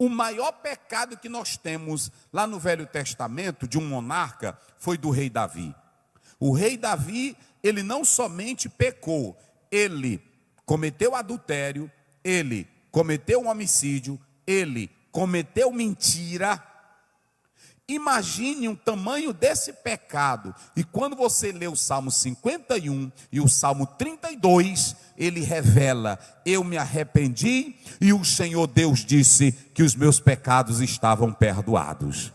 O maior pecado que nós temos lá no Velho Testamento de um monarca foi do rei Davi. O rei Davi, ele não somente pecou, ele cometeu adultério, ele cometeu um homicídio, ele cometeu mentira. Imagine um tamanho desse pecado. E quando você lê o Salmo 51 e o Salmo 32, ele revela: eu me arrependi e o Senhor Deus disse que os meus pecados estavam perdoados.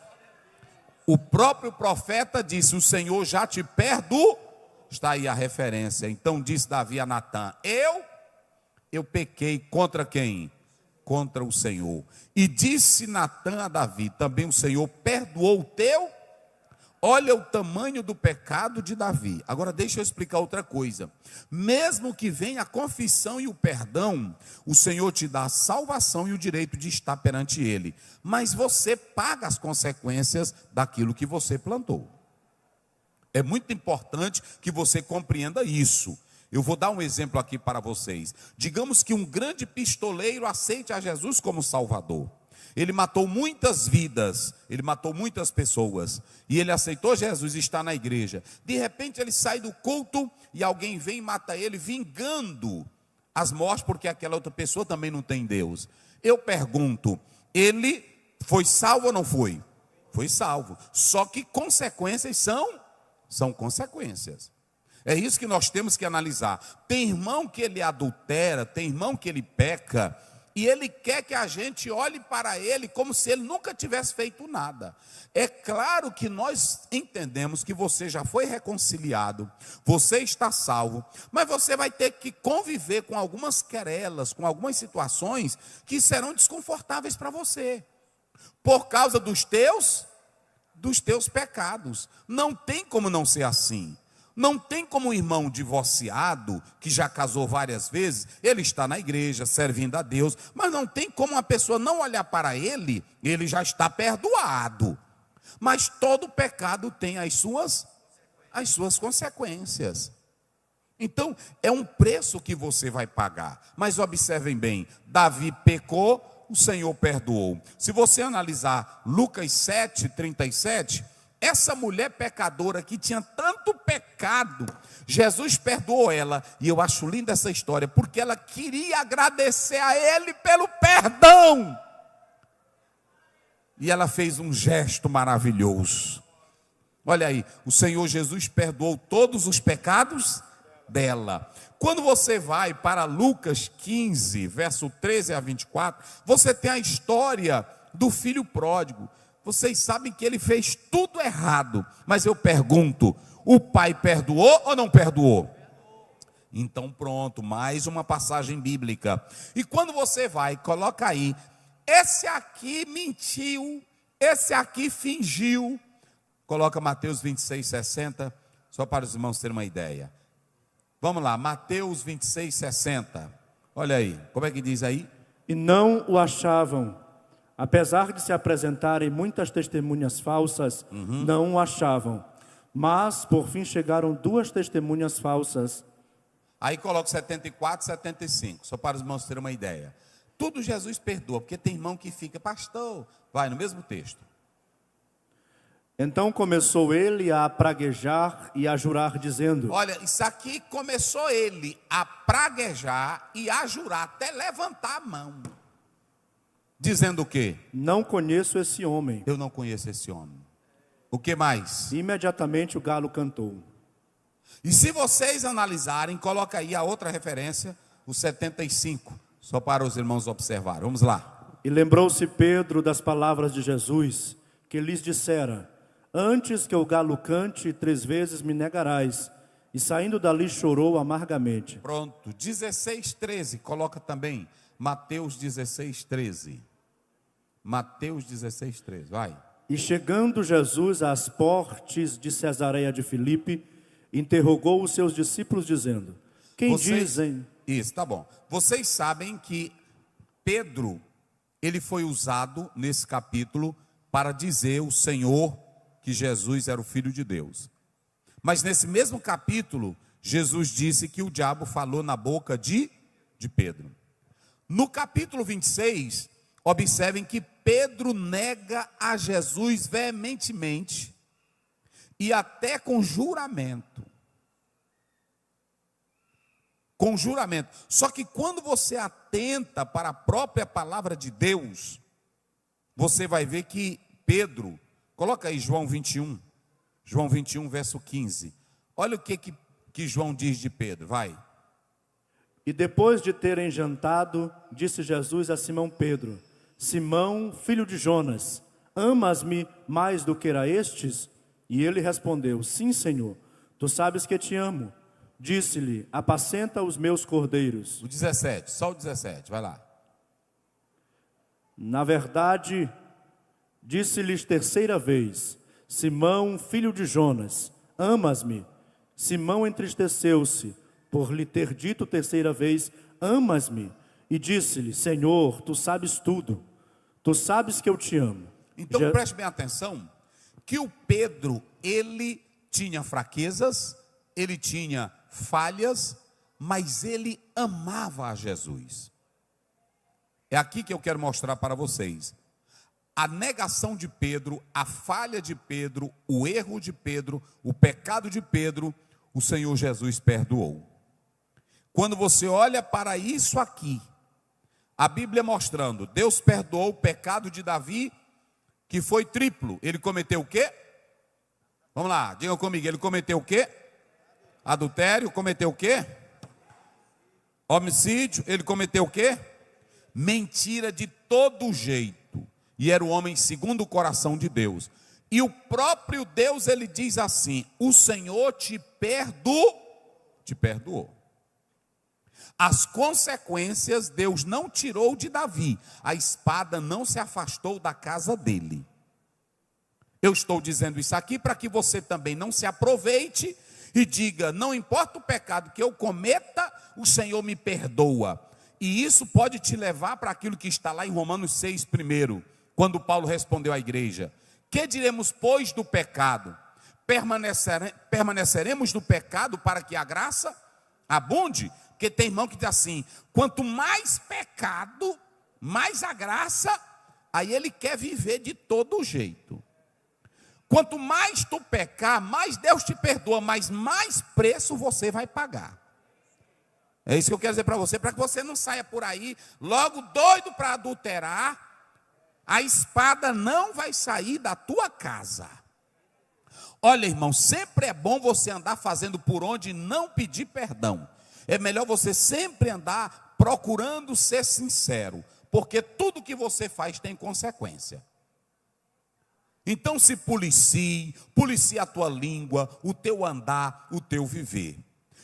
O próprio profeta disse: o Senhor já te perdoou. Está aí a referência. Então disse Davi a Natã: eu pequei contra quem? Contra o Senhor. E disse Natã a Davi: também o Senhor perdoou o teu? Olha o tamanho do pecado de Davi. Agora deixa eu explicar outra coisa. Mesmo que venha a confissão e o perdão, o Senhor te dá a salvação e o direito de estar perante Ele. Mas você paga as consequências daquilo que você plantou. É muito importante que você compreenda isso. Eu vou dar um exemplo aqui para vocês. Digamos que um grande pistoleiro aceite a Jesus como Salvador. Ele matou muitas vidas, ele matou muitas pessoas, e ele aceitou Jesus e está na igreja. De repente ele sai do culto e alguém vem e mata ele, vingando as mortes, porque aquela outra pessoa também não tem Deus. Eu pergunto, ele foi salvo ou não foi? Foi salvo. Só que consequências são consequências. É isso que nós temos que analisar. Tem irmão que ele adultera, tem irmão que ele peca, e ele quer que a gente olhe para ele como se ele nunca tivesse feito nada. É claro que nós entendemos que você já foi reconciliado, você está salvo, mas você vai ter que conviver com algumas querelas, com algumas situações que serão desconfortáveis para você, por causa dos teus pecados. Não tem como não ser assim. Não tem como um irmão divorciado, que já casou várias vezes, ele está na igreja, servindo a Deus, mas não tem como uma pessoa não olhar para ele, ele já está perdoado. Mas todo pecado tem as suas consequências. Então, é um preço que você vai pagar. Mas observem bem, Davi pecou, o Senhor perdoou. Se você analisar Lucas 7:37, essa mulher pecadora que tinha tanto pecado, Jesus perdoou ela. E eu acho linda essa história, porque ela queria agradecer a Ele pelo perdão. E ela fez um gesto maravilhoso. Olha aí, o Senhor Jesus perdoou todos os pecados dela. Quando você vai para Lucas 15, verso 13 a 24, você tem a história do filho pródigo. Vocês sabem que ele fez tudo errado, mas eu pergunto, o pai perdoou ou não perdoou? Então pronto, mais uma passagem bíblica. E quando você vai, coloca aí, esse aqui mentiu, esse aqui fingiu. Coloca Mateus 26:60, só para os irmãos terem uma ideia. Vamos lá, Mateus 26:60. Olha aí, como é que diz aí? E não o achavam. Apesar de se apresentarem muitas testemunhas falsas, não o achavam. Mas, por fim, chegaram 2 testemunhas falsas. Aí coloca 74, 75, só para os irmãos terem uma ideia. Tudo Jesus perdoa, porque tem irmão que fica, pastor, vai no mesmo texto. Então começou ele a praguejar e a jurar, dizendo... Olha, isso aqui começou ele a praguejar e a jurar, até levantar a mão. Dizendo o quê? Não conheço esse homem. Eu não conheço esse homem. O que mais? Imediatamente o galo cantou. E se vocês analisarem, coloca aí a outra referência, o 75, só para os irmãos observarem. Vamos lá. E lembrou-se Pedro das palavras de Jesus, que lhes dissera: antes que o galo cante, 3 vezes me negarás. E saindo dali chorou amargamente. Pronto, 16:13, coloca também. Mateus 16:13. Mateus 16:13, vai. E chegando Jesus às portas de Cesareia de Filipe, interrogou os seus discípulos, dizendo: quem dizem? Isso, tá bom. Vocês sabem que Pedro, ele foi usado nesse capítulo para dizer o Senhor que Jesus era o Filho de Deus. Mas nesse mesmo capítulo, Jesus disse que o diabo falou na boca de Pedro. No capítulo 26, observem que Pedro nega a Jesus veementemente e até com juramento. Com juramento. Só que quando você atenta para a própria palavra de Deus, você vai ver que Pedro, coloca aí João 21, verso 15. Olha o que João diz de Pedro, vai. E depois de terem jantado, disse Jesus a Simão Pedro: Simão, filho de Jonas, amas-me mais do que a estes? E ele respondeu: Sim, Senhor, tu sabes que te amo. Disse-lhe: apacenta os meus cordeiros. O 17, só o 17, vai lá. Na verdade, disse-lhes terceira vez: Simão, filho de Jonas, amas-me? Simão entristeceu-se por lhe ter dito terceira vez: amas-me? E disse-lhe: Senhor, tu sabes tudo, tu sabes que eu te amo. Então preste bem atenção, que o Pedro, ele tinha fraquezas, ele tinha falhas, mas ele amava a Jesus. É aqui que eu quero mostrar para vocês. A negação de Pedro, a falha de Pedro, o erro de Pedro, o pecado de Pedro, o Senhor Jesus perdoou. Quando você olha para isso aqui, a Bíblia mostrando, Deus perdoou o pecado de Davi, que foi triplo. Ele cometeu o quê? Vamos lá, digam comigo, ele cometeu o quê? Adultério, cometeu o quê? Homicídio, ele cometeu o quê? Mentira de todo jeito. E era o homem segundo o coração de Deus. E o próprio Deus, ele diz assim: o Senhor te perdoou. As consequências Deus não tirou de Davi. A espada não se afastou da casa dele. Eu estou dizendo isso aqui para que você também não se aproveite e diga: não importa o pecado que eu cometa, o Senhor me perdoa. E isso pode te levar para aquilo que está lá em Romanos 6 primeiro, quando Paulo respondeu à igreja: que diremos, pois, do pecado? Permaneceremos no pecado para que a graça abunde? Porque tem irmão que diz assim: quanto mais pecado, mais a graça. Aí ele quer viver de todo jeito. Quanto mais tu pecar, mais Deus te perdoa, mas mais preço você vai pagar. É isso que eu quero dizer para você, para que você não saia por aí logo doido para adulterar. A espada não vai sair da tua casa. Olha, irmão, sempre é bom você andar fazendo por onde e não pedir perdão. É melhor você sempre andar procurando ser sincero, porque tudo que você faz tem consequência. Então se policie a tua língua, o teu andar, o teu viver.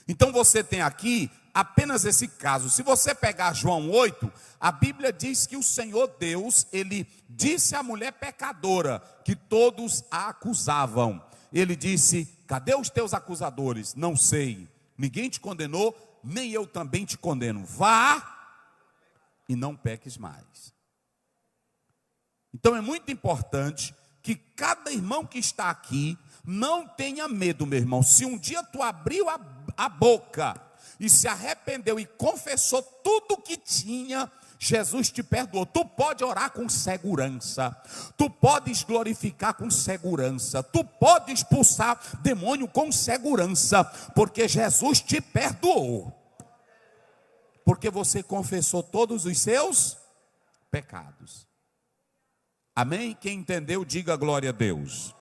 Então você tem aqui apenas esse caso. Se você pegar João 8, a Bíblia diz que o Senhor Deus, ele disse à mulher pecadora, que todos a acusavam. Ele disse: cadê os teus acusadores? Não sei, ninguém te condenou, nem eu também te condeno. Vá e não peques mais. Então é muito importante que cada irmão que está aqui não tenha medo, meu irmão. Se um dia tu abriu a boca e se arrependeu e confessou tudo que tinha, Jesus te perdoou. Tu pode orar com segurança, tu podes glorificar com segurança, tu pode expulsar demônio com segurança, porque Jesus te perdoou, porque você confessou todos os seus pecados. Amém? Quem entendeu, diga glória a Deus.